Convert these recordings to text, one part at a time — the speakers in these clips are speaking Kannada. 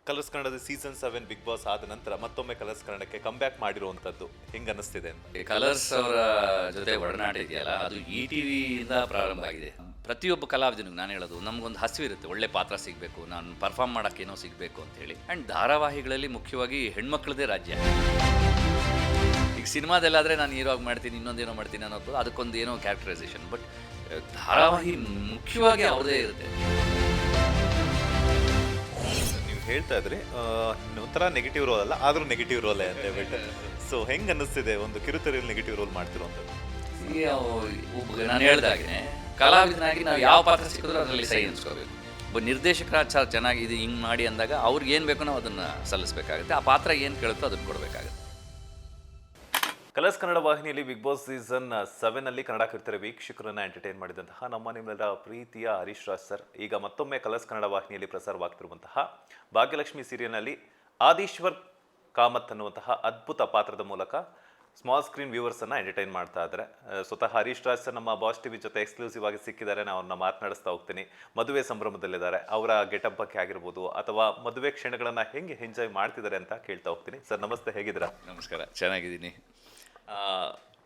ಕಲರ್ಸ್ ಕನ್ನಡದ ಸೀಸನ್ 7 ಬಿಗ್ ಬಾಸ್ ಆದ ನಂತರ ಮತ್ತೊಮ್ಮೆ ಕಲರ್ಸ್ ಕನ್ನಡಕ್ಕೆ ಕಮ್ಬ್ಯಾಕ್ ಮಾಡಿರುವಂತದ್ದು ಹೆಂಗ್ ಅನಿಸ್ತಿದೆ ಅಂತ? ಕಲರ್ಸ್ ಅವರ ಜೊತೆ ಒಡನಾಟ ಇದೆಯಲ್ಲ, ಅದು ಈ ಟಿವಿಯಿಂದ ಪ್ರಾರಂಭ ಆಗಿದೆ. ಪ್ರತಿಯೊಬ್ಬ ಕಲಾವಿದನಿಗೆ ನಾನು ಹೇಳೋದು, ನಮಗೊಂದು ಹಸಿವಿರುತ್ತೆ, ಒಳ್ಳೆ ಪಾತ್ರ ಸಿಗಬೇಕು, ನಾನು ಪರ್ಫಾರ್ಮ್ ಮಾಡೋಕ್ಕೆ ಏನೋ ಸಿಗಬೇಕು ಅಂತ ಹೇಳಿ. ಆ್ಯಂಡ್ ಧಾರಾವಾಹಿಗಳಲ್ಲಿ ಮುಖ್ಯವಾಗಿ ಹೆಣ್ಮಕ್ಳದೇ ರಾಜ್ಯ. ಈಗ ಸಿನಿಮಾದಲ್ಲಾದರೆ ನಾನು ಹೀರೋ ಆಗಿ ಮಾಡ್ತೀನಿ, ಇನ್ನೊಂದೇನೋ ಮಾಡ್ತೀನಿ ಅನ್ನೋದು ಅದಕ್ಕೊಂದು ಏನೋ ಕ್ಯಾರೆಕ್ಟರೈಸೇಷನ್. ಬಟ್ ಧಾರಾವಾಹಿ ಮುಖ್ಯವಾಗಿ ಅವ್ರದೇ ಇರುತ್ತೆ. ನೀವು ಹೇಳ್ತಾ ಇದ್ರಿ ಒಂಥರ ನೆಗೆಟಿವ್ ರೋಲ್ ಅಲ್ಲ, ಆದ್ರೂ ನೆಗೆಟಿವ್ ರೋಲೇ ಅಂತ ಹೇಳ್ಬಿಟ್ಟು. ಸೊ ಹೆಂಗ್ ಅನ್ನಿಸ್ತಿದೆ ಒಂದು ಕಿರುತೆರೆಯಲ್ಲಿ ನೆಗೆಟಿವ್ ರೋಲ್ ಮಾಡ್ತಿರುವಂಥದ್ದು? ನಾನು ಹೇಳ್ದಾಗೆ ಕಲಾವಿದನಾಗಿ ನಾವು ಯಾವ ಪಾತ್ರ ಸಿಕ್ಕಿದ್ರೂ ಅದರಲ್ಲಿ ಸೈ ಅನ್ಸ್ಕೋಬೇಕು. ಒಬ್ಬ ನಿರ್ದೇಶಕರ ಚೆನ್ನಾಗಿ ಇದು ಹಿಂಗೆ ಮಾಡಿ ಅಂದಾಗ ಅವ್ರಿಗೆ ಏನು ಬೇಕೋ ನಾವು ಅದನ್ನು ಸಲ್ಲಿಸಬೇಕಾಗುತ್ತೆ. ಆ ಪಾತ್ರ ಏನು ಕೇಳುತ್ತೋ ಅದನ್ನು ಕೊಡಬೇಕಾಗುತ್ತೆ. ಕಲರ್ಸ್ ಕನ್ನಡ ವಾಹಿನಿಯಲ್ಲಿ ಬಿಗ್ ಬಾಸ್ ಸೀಸನ್ 7 ಕನ್ನಡ ಕಿರುತೆರೆ ವೀಕ್ಷಕರನ್ನ ಎಂಟರ್ಟೈನ್ ಮಾಡಿದಂತಹ ನಿಮ್ಮೆಲ್ಲರ ಪ್ರೀತಿಯ ಹರೀಶ್ ರಾಜ್ ಸರ್ ಈಗ ಮತ್ತೊಮ್ಮೆ ಕಲರ್ಸ್ ಕನ್ನಡ ವಾಹಿನಿಯಲ್ಲಿ ಪ್ರಸಾರವಾಗ್ತಿರುವಂತಹ ಭಾಗ್ಯಲಕ್ಷ್ಮಿ ಸೀರಿಯಲ್ನಲ್ಲಿ ಆದೀಶ್ವರ್ ಕಾಮತ್ ಅನ್ನುವಂತಹ ಅದ್ಭುತ ಪಾತ್ರದ ಮೂಲಕ ಸ್ಮಾಲ್ ಸ್ಕ್ರೀನ್ ವ್ಯೂವರ್ಸ್ ಅನ್ನ ಎಂಟರ್ಟೈನ್ ಮಾಡ್ತಾ ಇದ್ದಾರೆ. ಸ್ವತಃ ಹರೀಶ್ ರಾಜ್ ಸರ್ ನಮ್ಮ ಬಾಸ್ ಟಿವಿ ಜೊತೆ ಎಕ್ಸ್ಕ್ಲೂಸಿವ್ ಆಗಿ ಸಿಕ್ಕಿದ್ದಾರೆ. ನಾನು ಅವ್ರನ್ನ ಮಾತನಾಡಿಸ್ತಾ ಹೋಗ್ತೀನಿ. ಮದುವೆ ಸಂಭ್ರಮದಲ್ಲಿದ್ದಾರೆ, ಅವರ ಗೆಟಪ್ ಬಗ್ಗೆ ಆಗಿರ್ಬೋದು ಅಥವಾ ಮದುವೆ ಕ್ಷಣಗಳನ್ನ ಹೆಂಗೆ ಎಂಜಾಯ್ ಮಾಡ್ತಿದ್ದಾರೆ ಅಂತ ಕೇಳ್ತಾ ಹೋಗ್ತೀನಿ. ಸರ್ ನಮಸ್ತೆ, ಹೇಗಿದ್ದೀರಾ? ನಮಸ್ಕಾರ, ಚೆನ್ನಾಗಿದ್ದೀನಿ.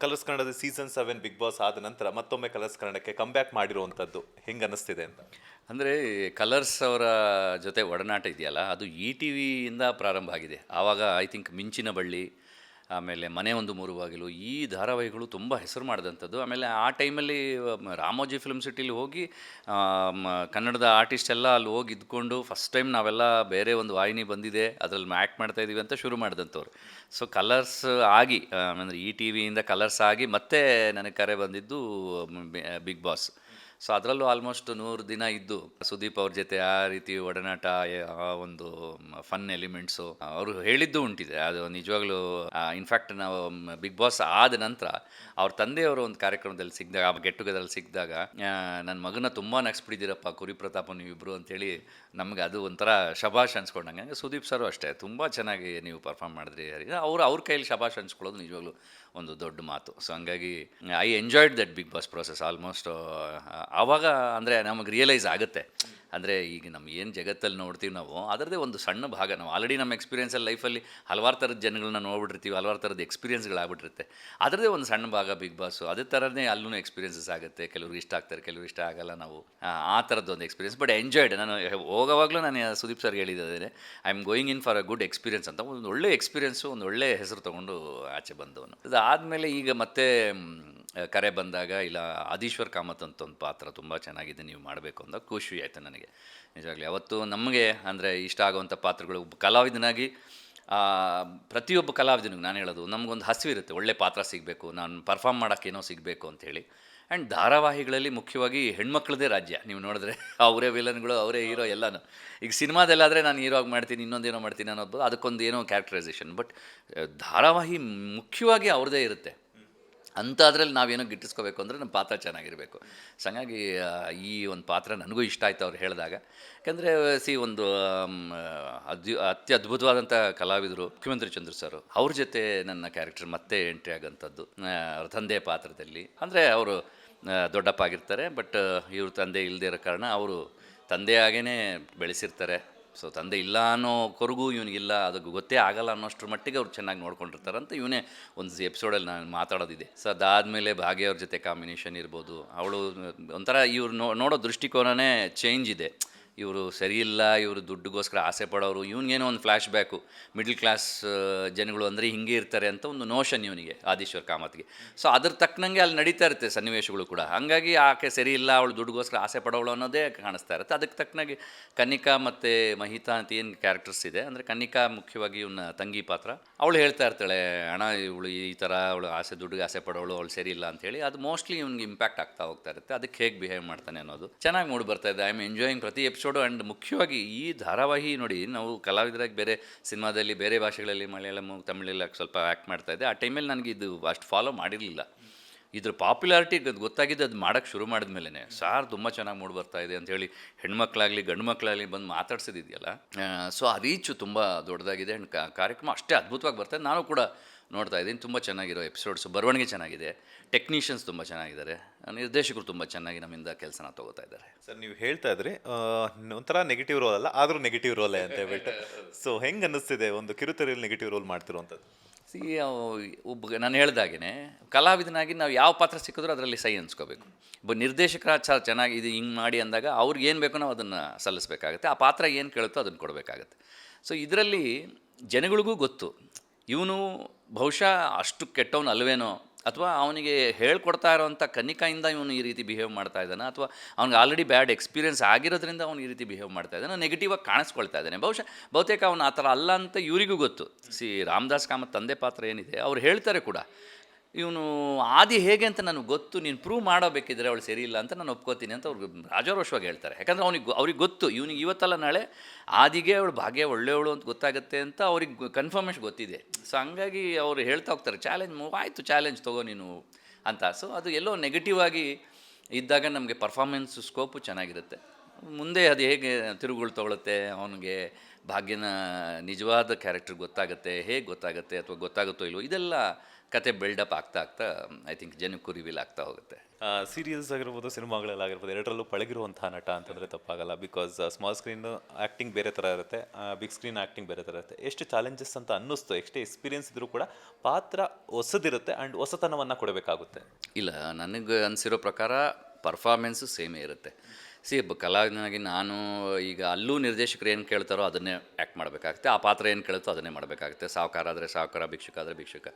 ಕಲರ್ಸ್ ಕನ್ನಡದ ಸೀಸನ್ 7 ಬಿಗ್ ಬಾಸ್ ಆದ ನಂತರ ಮತ್ತೊಮ್ಮೆ ಕಲರ್ಸ್ ಕನ್ನಡಕ್ಕೆ ಕಮ್ಬ್ಯಾಕ್ ಮಾಡಿರುವಂಥದ್ದು ಹೆಂಗೆ ಅನ್ನಿಸ್ತಿದೆ ಅಂತ? ಅಂದರೆ ಕಲರ್ಸ್ ಅವರ ಜೊತೆ ಒಡನಾಟ ಇದೆಯಲ್ಲ, ಅದು ಈ ಟಿವಿಯಿಂದ ಪ್ರಾರಂಭ ಆಗಿದೆ. ಆವಾಗ ಐ ಥಿಂಕ್ ಮಿಂಚಿನ ಬಳ್ಳಿ, ಆಮೇಲೆ ಮನೆ ಒಂದು ಮೂರು ಬಾಗಿಲು, ಈ ಧಾರಾವಾಹಿಗಳು ತುಂಬ ಹೆಸರು ಮಾಡಿದಂಥದ್ದು. ಆಮೇಲೆ ಆ ಟೈಮಲ್ಲಿ ರಾಮೋಜಿ ಫಿಲ್ಮ್ ಸಿಟಿಲಿ ಹೋಗಿ ಕನ್ನಡದ ಆರ್ಟಿಸ್ಟ್ ಎಲ್ಲ ಅಲ್ಲಿ ಹೋಗಿ ಇದ್ಕೊಂಡು ಫಸ್ಟ್ ಟೈಮ್ ನಾವೆಲ್ಲ ಬೇರೆ ಒಂದು ವಾಹಿನಿ ಬಂದಿದೆ ಅದರಲ್ಲಿ ಆ್ಯಕ್ಟ್ ಮಾಡ್ತಾಯಿದ್ದೀವಿ ಅಂತ ಶುರು ಮಾಡಿದಂಥವ್ರು. ಸೊ ಕಲರ್ಸ್ ಆಗಿ ಅಂದರೆ ಈ ಟಿ ವಿಯಿಂದ ಕಲರ್ಸ್ ಆಗಿ ಮತ್ತೆ ನನಗೆ ಕರೆ ಬಂದಿದ್ದು ಬಿಗ್ ಬಾಸ್. ಸೊ ಅದರಲ್ಲೂ ಆಲ್ಮೋಸ್ಟ್ 100 ದಿನ ಇದ್ದು ಸುದೀಪ್ ಅವ್ರ ಜೊತೆ ಆ ರೀತಿ ಒಡನಾಟ, ಆ ಒಂದು ಫನ್ ಎಲಿಮೆಂಟ್ಸು ಅವರು ಹೇಳಿದ್ದು ಉಂಟಿದೆ. ಅದು ನಿಜವಾಗ್ಲೂ ಇನ್ಫ್ಯಾಕ್ಟ್ ನಾವು ಬಿಗ್ ಬಾಸ್ ಆದ ನಂತರ ಅವ್ರ ತಂದೆಯವರು ಒಂದು ಕಾರ್ಯಕ್ರಮದಲ್ಲಿ ಸಿಕ್ಕಿದಾಗ, ಆ ಗೆಟ್ ಟುಗೆದರಲ್ಲಿ ಸಿಕ್ಕಿದಾಗ, ನನ್ನ ಮಗನ ತುಂಬ ನಗ್ಸ್ಬಿಟ್ಟಿದ್ದೀರಪ್ಪ ಕುರಿ ಪ್ರತಾಪ ನೀವಿಬ್ಬರು ಅಂತೇಳಿ ನಮಗೆ ಅದು ಒಂಥರ ಶಬಾಷ್ ಅನ್ಸ್ಕೊಂಡಂಗೆ. ಹಂಗೆ ಸುದೀಪ್ ಸರು ಅಷ್ಟೇ, ತುಂಬ ಚೆನ್ನಾಗಿ ನೀವು ಪರ್ಫಾರ್ಮ್ ಮಾಡಿದ್ರಿ. ಅವ್ರ ಕೈಯಲ್ಲಿ ಶಬಾಷ್ ಅನ್ಸ್ಕೊಳ್ಳೋದು ನಿಜವಾಗ್ಲೂ ಒಂದು ದೊಡ್ಡ ಮಾತು. ಸೊ ಹಂಗಾಗಿ I enjoyed that Bigg Boss process almost. ಆವಾಗ ಅಂದರೆ ನಮಗೆ ರಿಯಲೈಸ್ ಆಗುತ್ತೆ, ಅಂದರೆ ಈಗ ನಮ್ಮ ಏನು ಜಗತ್ತಲ್ಲಿ ನೋಡ್ತೀವಿ ನಾವು ಅದರದ್ದೇ ಒಂದು ಸಣ್ಣ ಭಾಗ. ನಾವು ಆಲ್ರೆಡಿ ನಮ್ಮ ಎಕ್ಸ್ಪೀರಿಯನ್ಸಲ್ಲಿ ಲೈಫಲ್ಲಿ ಹಲವಾರು ಥರದ ಜನಗಳನ್ನ ನೋಡ್ಬಿಟ್ಟಿರ್ತೀವಿ, ಹಲವಾರು ಥರದ ಎಕ್ಸ್ಪೀರಿಯನ್ಸ್ಗಳಾಗ್ಬಿಟ್ಟಿರುತ್ತೆ. ಅದರದ್ದೇ ಒಂದು ಸಣ್ಣ ಭಾಗ ಬಿಗ್ ಬಾಸು. ಅದೇ ಥರನೇ ಅಲ್ಲೂ ಎಕ್ಸ್ಪೀರಿಯನ್ಸಸ್ ಆಗುತ್ತೆ. ಕೆಲವ್ರಿಗೆ ಇಷ್ಟ ಆಗ್ತಾರೆ, ಕೆಲವ್ರಿಗೆ ಇಷ್ಟ ಆಗಲ್ಲ. ನಾವು ಆ ಥರದ್ದು ಒಂದು ಎಕ್ಸ್ಪೀರಿಯನ್ಸ್. But enjoyed. ನಾನು ಹೋಗೋವಾಗಲೂ ನಾನು ಸುದೀಪ್ ಸರ್ಗೆ ಹೇಳಿದ್ದೇನೆ, I am going in for a good experience ಅಂತ. ಒಂದು ಒಳ್ಳೆ ಎಕ್ಸ್ಪೀರಿಯನ್ಸು, ಒಂದು ಒಳ್ಳೆ ಹೆಸರು ತೊಗೊಂಡು ಆಚೆ ಬಂದವನು. ಅದಾದಮೇಲೆ ಈಗ ಮತ್ತೆ ಕರೆ ಬಂದಾಗ, ಇಲ್ಲ ಆದೀಶ್ವರ್ ಕಾಮತ್ ಅಂತ ಒಂದು ಪಾತ್ರ ತುಂಬ ಚೆನ್ನಾಗಿದೆ, ನೀವು ಮಾಡಬೇಕು ಅಂದಾಗ ಖುಷಿ ಆಯಿತು ನನಗೆ ನಿಜವಾಗ್ಲೂ. ಯಾವತ್ತು ನಮಗೆ ಅಂದರೆ ಇಷ್ಟ ಆಗುವಂಥ ಪಾತ್ರಗಳು, ಕಲಾವಿದನಾಗಿ ಪ್ರತಿಯೊಬ್ಬ ಕಲಾವಿದನಿಗೆ ನಾನು ಹೇಳೋದು, ನಮಗೊಂದು ಹಸಿವಿರುತ್ತೆ, ಒಳ್ಳೆ ಪಾತ್ರ ಸಿಗಬೇಕು, ನಾನು ಪರ್ಫಾರ್ಮ್ ಮಾಡೋಕ್ಕೆ ಏನೋ ಸಿಗಬೇಕು ಅಂಥೇಳಿ. ಆ್ಯಂಡ್ ಧಾರಾವಾಹಿಗಳಲ್ಲಿ ಮುಖ್ಯವಾಗಿ ಹೆಣ್ಮಕ್ಳದೇ ರಾಜ್ಯ. ನೀವು ನೋಡಿದ್ರೆ ಅವರೇ ವಿಲನ್ಗಳು, ಅವರೇ ಹೀರೋ ಎಲ್ಲನೂ. ಈಗ ಸಿನಿಮಾದಲ್ಲಾದರೆ ನಾನು ಹೀರೋ ಆಗಿ ಮಾಡ್ತೀನಿ, ಇನ್ನೊಂದೇನೋ ಮಾಡ್ತೀನಿ ಅನ್ನೋದು ಅದಕ್ಕೊಂದು ಏನೋ ಕ್ಯಾರೆಕ್ಟರೈಸೇಷನ್. ಬಟ್ ಧಾರಾವಾಹಿ ಮುಖ್ಯವಾಗಿ ಅವ್ರದ್ದೇ ಇರುತ್ತೆ. ಅಂಥ ಅದರಲ್ಲಿ ನಾವೇನೋ ಗಿಟ್ಟಿಸ್ಕೋಬೇಕು ಅಂದರೆ ನಮ್ಮ ಪಾತ್ರ ಚೆನ್ನಾಗಿರಬೇಕು. ಸೊ ಹಂಗಾಗಿ ಈ ಒಂದು ಪಾತ್ರ ನನಗೂ ಇಷ್ಟ ಆಯಿತು ಅವ್ರು ಹೇಳಿದಾಗ. ಯಾಕಂದರೆ ಒಂದು ಅತ್ಯದ್ಭುತವಾದಂಥ ಕಲಾವಿದರು ಮುಖ್ಯಮಂತ್ರಿ ಚಂದ್ರು ಸರ್, ಅವ್ರ ಜೊತೆ ನನ್ನ ಕ್ಯಾರೆಕ್ಟರ್ ಮತ್ತೆ ಎಂಟ್ರಿ ಆಗೋಂಥದ್ದು ಅವ್ರ ತಂದೆ ಪಾತ್ರದಲ್ಲಿ. ಅಂದರೆ ಅವರು ದೊಡ್ಡಪ್ಪ ಆಗಿರ್ತಾರೆ, ಬಟ್ ಇವ್ರ ತಂದೆ ಇಲ್ಲದೇ ಇರೋ ಕಾರಣ ಅವರು ತಂದೆಯಾಗೇ ಬೆಳೆಸಿರ್ತಾರೆ. ಸೊ ತಂದೆ ಇಲ್ಲ ಅನ್ನೋ ಕೊರಗು ಇವನಿಗಿಲ್ಲ, ಅದಕ್ಕೆ ಗೊತ್ತೇ ಆಗಲ್ಲ ಅನ್ನೋಷ್ಟ್ರ ಮಟ್ಟಿಗೆ ಅವ್ರು ಚೆನ್ನಾಗಿ ನೋಡ್ಕೊಂಡಿರ್ತಾರೆ ಅಂತ ಇವನೇ ಒಂದು ಎಪಿಸೋಡಲ್ಲಿ ನಾನು ಮಾತಾಡೋದಿದೆ. ಸೊ ಅದಾದಮೇಲೆ ಭಾಗ್ಯ ಅವ್ರ ಜೊತೆ ಕಾಂಬಿನೇಷನ್ ಇರ್ಬೋದು. ಅವಳು ಒಂಥರ ಇವ್ರು ನೋಡೋ ದೃಷ್ಟಿಕೋನನೇ ಚೇಂಜ್ ಇದೆ. ಇವರು ಸರಿಯಿಲ್ಲ, ಇವರು ದುಡ್ಡಿಗೋಸ್ಕರ ಆಸೆ ಪಡೋರು, ಇವನಿಗೇನೋ ಒಂದು ಫ್ಲ್ಯಾಶ್ ಬ್ಯಾಕು, ಮಿಡ್ಲ್ ಕ್ಲಾಸ್ ಜನಗಳು ಅಂದರೆ ಹಿಂಗೆ ಇರ್ತಾರೆ ಅಂತ ಒಂದು ನೋಷನ್ ಇವನಿಗೆ, ಆದೀಶ್ವರ್ ಕಾಮತ್ಗೆ. ಸೊ ಅದ್ರ ತಕ್ಕನಂಗೆ ಅಲ್ಲಿ ನಡೀತಾ ಇರುತ್ತೆ ಸನ್ನಿವೇಶಗಳು ಕೂಡ. ಹಾಗಾಗಿ ಆಕೆ ಸರಿ ಇಲ್ಲ, ಅವಳು ದುಡ್ಡಿಗೋಸ್ಕರ ಆಸೆ ಪಡೋಳು ಅನ್ನೋದೇ ಕಾಣಿಸ್ತಾ ಇರುತ್ತೆ. ಅದಕ್ಕೆ ತಕ್ಕನಾಗಿ ಕನ್ನಿಕಾ ಮತ್ತು ಮಹಿತಾ ಅಂತ ಏನು ಕ್ಯಾರೆಕ್ಟರ್ಸ್ ಇದೆ, ಅಂದರೆ ಕನ್ನಿಕಾ ಮುಖ್ಯವಾಗಿ ಇವನ ತಂಗಿ ಪಾತ್ರ. ಅವಳು ಹೇಳ್ತಾ ಇರ್ತಾಳೆ, ಅಣ್ಣ ಇವಳು ಈ ಥರ ಅವಳು ದುಡ್ಡಿಗೆ ಆಸೆ ಪಡೋಳು, ಅವಳು ಸರಿ ಇಲ್ಲ ಅಂತೇಳಿ. ಅದು ಮೋಸ್ಟ್ಲಿ ಇವ್ನಿಗೆ ಇಂಪ್ಯಾಕ್ಟ್ ಆಗ್ತಾ ಹೋಗ್ತಾ ಇರುತ್ತೆ. ಅದಕ್ಕೆ ಹೇಗೆ ಬಿಹೇವ್ ಮಾಡ್ತಾನೆ ಅನ್ನೋದು ಚೆನ್ನಾಗಿ ಮೂಡಿ ಬರ್ತಾ ಇದೆ. ಐ ಆಮ್ ಎಂಜಾಯಿಂಗ್ ಪ್ರತಿ ಎಪಿಸೋಡು. ಆ್ಯಂಡ್ ಮುಖ್ಯವಾಗಿ ಈ ಧಾರಾವಾಹಿ ನೋಡಿ, ನಾವು ಕಲಾವಿದರಾಗಿ ಬೇರೆ ಸಿನಿಮಾದಲ್ಲಿ ಬೇರೆ ಭಾಷೆಗಳಲ್ಲಿ ಮಲಯಾಳಂ ತಮಿಳಲ್ಲಿ ಸ್ವಲ್ಪ ಆ್ಯಕ್ಟ್ ಮಾಡ್ತಾಯಿದ್ದೆ. ಆ ಟೈಮಲ್ಲಿ ನನಗೆ ಇದು ಅಷ್ಟು ಫಾಲೋ ಮಾಡಿರಲಿಲ್ಲ. ಇದ್ರ ಪಾಪ್ಯುಲಾರಿಟಿ ಗೊತ್ತಾಗಿದ್ದು ಅದು ಮಾಡೋಕ್ಕೆ ಶುರು ಮಾಡಿದ್ಮೇಲೆ ಸಾರ್ ತುಂಬ ಚೆನ್ನಾಗಿ ಮೂಡಿ ಬರ್ತಾಯಿದೆ ಅಂಥೇಳಿ ಹೆಣ್ಮಕ್ಳಾಗಲಿ ಗಂಡು ಮಕ್ಕಳಾಗಲಿ ಬಂದು ಮಾತಾಡ್ಸಿದ್ದಿದೆಯಲ್ಲ. ಸೊ ಆ ರೀಚು ತುಂಬ ದೊಡ್ಡದಾಗಿದೆ. ಆ್ಯಂಡ್ ಕಾರ್ಯಕ್ರಮ ಅಷ್ಟೇ ಅದ್ಭುತವಾಗಿ ಬರ್ತಾಯಿದೆ. ನಾನು ಕೂಡ ನೋಡ್ತಾ ಇದ್ದೀನಿ. ತುಂಬ ಚೆನ್ನಾಗಿರೋ ಎಪಿಸೋಡ್ಸು, ಬರವಣಿಗೆ ಚೆನ್ನಾಗಿದೆ, ಟೆಕ್ನಿಷಿಯನ್ಸ್ ತುಂಬ ಚೆನ್ನಾಗಿದ್ದಾರೆ. ನಿರ್ದೇಶಕರು ತುಂಬ ಚೆನ್ನಾಗಿ ನಮ್ಮಿಂದ ಕೆಲಸನ ತಗೋತಾ ಇದ್ದಾರೆ. ಸರ್ ನೀವು ಹೇಳ್ತಾ ಇದ್ರಿ ಒಂಥರ ನೆಗೆಟಿವ್ ರೋಲ್ ಅಲ್ಲ ಆದರೂ ನೆಗೆಟಿವ್ ರೋಲೇ ಅಂತ ಹೇಳ್ಬಿಟ್ಟು. ಸೊ ಹೆಂಗೆ ಅನ್ನಿಸ್ತಿದೆ ಒಂದು ಕಿರುತೆರೆಯಲ್ಲಿ ನೆಗೆಟಿವ್ ರೋಲ್ ಮಾಡ್ತಿರುವಂಥದ್ದು? ಸಿ ಒಬ್ಬ ನಾನು ಹೇಳ್ದಾಗೆ ಕಲಾವಿದನಾಗಿ ನಾವು ಯಾವ ಪಾತ್ರ ಸಿಕ್ಕಿದ್ರೂ ಅದರಲ್ಲಿ ಸೈ ಅನ್ಸ್ಕೋಬೇಕು. ಒಬ್ಬ ನಿರ್ದೇಶಕರ ಚೆನ್ನಾಗಿ ಇದು ಹಿಂಗೆ ಮಾಡಿ ಅಂದಾಗ ಅವ್ರಿಗೆ ಏನು ಬೇಕೋ ನಾವು ಅದನ್ನು ಸಲ್ಲಿಸ್ಬೇಕಾಗತ್ತೆ. ಆ ಪಾತ್ರ ಏನು ಕೇಳುತ್ತೋ ಅದನ್ನು ಕೊಡಬೇಕಾಗತ್ತೆ. ಸೊ ಇದರಲ್ಲಿ ಜನಗಳಿಗೂ ಗೊತ್ತು ಇವನು ಬಹುಶಃ ಅಷ್ಟು ಕೆಟ್ಟವನು ಅಲ್ವೇನೋ, ಅಥವಾ ಅವನಿಗೆ ಹೇಳ್ಕೊಡ್ತಾ ಇರೋವಂಥ ಕನಿಕಾಯಿಂದ ಇವನು ಈ ರೀತಿ ಬಿಹೇವ್ ಮಾಡ್ತಾ ಇದ್ದಾನೆ, ಅಥವಾ ಅವ್ನಿಗೆ ಆಲ್ರೆಡಿ ಬ್ಯಾಡ್ ಎಕ್ಸ್ಪೀರಿಯನ್ಸ್ ಆಗಿರೋದ್ರಿಂದ ಅವ್ನು ಈ ರೀತಿ ಬಿಹೇವ್ ಮಾಡ್ತಾ ಇದ್ದಾನೆ, ನೆಗೆಟಿವ್ ಆಗಿ ಕಾಣಿಸ್ಕೊಳ್ತಾ ಇದ್ದಾನೆ. ಬಹುತೇಕ ಅವನು ಆ ಥರ ಅಲ್ಲ ಅಂತ ಇವರಿಗೂ ಗೊತ್ತು. ರಾಮದಾಸ್ ಕಾಮತ್ ತಂದೆ ಪಾತ್ರ ಏನಿದೆ ಅವ್ರು ಹೇಳ್ತಾರೆ ಕೂಡ, ಇವನು ಆದಿ ಹೇಗೆ ಅಂತ ನನಗೆ ಗೊತ್ತು, ನೀನು ಪ್ರೂವ್ ಮಾಡೋಬೇಕಿದ್ರೆ ಅವಳು ಸರಿ ಇಲ್ಲ ಅಂತ ನಾನು ಒಪ್ಕೋತೀನಿ ಅಂತ ಅವ್ರಿಗೆ ರಾಜಾರೋಷವಾಗಿ ಹೇಳ್ತಾರೆ. ಯಾಕಂದರೆ ಅವ್ರಿಗೆ ಗೊತ್ತು ಇವನಿಗೆ ಇವತ್ತಲ್ಲ ನಾಳೆ ಆದಿಗೆ ಅವಳು ಭಾಗ್ಯ ಒಳ್ಳೆಯವಳು ಅಂತ ಗೊತ್ತಾಗುತ್ತೆ ಅಂತ ಅವ್ರಿಗೆ ಕನ್ಫರ್ಮೇಷನ್ ಗೊತ್ತಿದೆ. ಸೊ ಹಂಗಾಗಿ ಅವ್ರು ಹೇಳ್ತಾ ಹೋಗ್ತಾರೆ ಚಾಲೆಂಜ್ ಆಯಿತು, ಚಾಲೆಂಜ್ ತೊಗೋ ನೀನು ಅಂತ. ಸೊ ಅದು ಎಲ್ಲೋ ನೆಗೆಟಿವ್ ಆಗಿ ಇದ್ದಾಗ ನಮಗೆ ಪರ್ಫಾರ್ಮೆನ್ಸ್ ಸ್ಕೋಪು ಚೆನ್ನಾಗಿರುತ್ತೆ. ಮುಂದೆ ಅದು ಹೇಗೆ ತಿರುಗುಗಳು ತೊಗೊಳುತ್ತೆ, ಅವನಿಗೆ ಭಾಗ್ಯನ ನಿಜವಾದ ಕ್ಯಾರೆಕ್ಟರ್ ಗೊತ್ತಾಗುತ್ತೆ, ಹೇಗೆ ಗೊತ್ತಾಗುತ್ತೆ ಅಥವಾ ಗೊತ್ತಾಗುತ್ತೋ ಇಲ್ವೋ, ಇದೆಲ್ಲ ಕತೆ ಬಿಲ್ಡಪ್ ಆಗ್ತಾ ಐ ಥಿಂಕ್ ಜನಕ್ಕೂ ರಿವೀಲ್ ಆಗ್ತಾ ಹೋಗುತ್ತೆ. ಸೀರಿಯಲ್ಸ್ ಆಗಿರ್ಬೋದು, ಸಿನಿಮಾಗಳಲ್ಲಾಗಿರ್ಬೋದು, ಎರಡರಲ್ಲೂ ಪಳಗಿರುವಂತಹ ನಟ ಅಂತಂದರೆ ತಪ್ಪಾಗಲ್ಲ. ಬಿಕಾಸ್ ಸ್ಮಾಲ್ ಸ್ಕ್ರೀನ್ ಆ್ಯಕ್ಟಿಂಗ್ ಬೇರೆ ಥರ ಇರುತ್ತೆ, ಬಿಗ್ ಸ್ಕ್ರೀನ್ ಆ್ಯಕ್ಟಿಂಗ್ ಬೇರೆ ಥರ ಇರುತ್ತೆ. ಎಷ್ಟು ಚಾಲೆಂಜಸ್ ಅಂತ ಅನ್ನಿಸ್ತು, ಎಷ್ಟೇ ಎಕ್ಸ್ಪೀರಿಯನ್ಸ್ ಇದ್ರೂ ಕೂಡ ಪಾತ್ರ ಹೊಸದಿರುತ್ತೆ ಆ್ಯಂಡ್ ಹೊಸತನವನ್ನು ಕೊಡಬೇಕಾಗುತ್ತೆ. ಇಲ್ಲ, ನನಗೆ ಅನಿಸಿರೋ ಪ್ರಕಾರ ಪರ್ಫಾರ್ಮೆನ್ಸು ಸೇಮೇ ಇರುತ್ತೆ. ಕಲಾವಿದನಾಗಿ ನಾನು ಈಗ ಅಲ್ಲೂ ನಿರ್ದೇಶಕರು ಏನು ಕೇಳ್ತಾರೋ ಅದನ್ನೇ ಆ್ಯಕ್ಟ್ ಮಾಡಬೇಕಾಗುತ್ತೆ, ಆ ಪಾತ್ರ ಏನು ಕೇಳುತ್ತೋ ಅದನ್ನೇ ಮಾಡಬೇಕಾಗುತ್ತೆ. ಸಾಹುಕಾರ ಆದರೆ ಸಾಹುಕಾರ, ಭಿಕ್ಷುಕ ಆದರೆ ಭಿಕ್ಷುಕ,